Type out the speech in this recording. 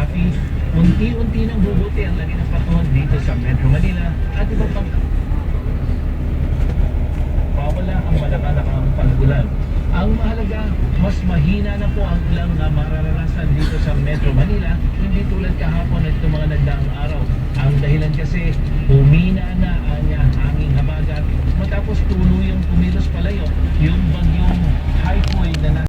Rafi, unti-unti nang bubuti ang lagi ng patungan dito sa Metro Manila at iba pang pawala ang malakanakang pag-ulan. Ang mahalaga, mas mahina na po ang ulang na mararanasan dito sa Metro Manila, hindi tulad kahapon at itong mga nagdaang araw. Ang dahilan kasi, humina na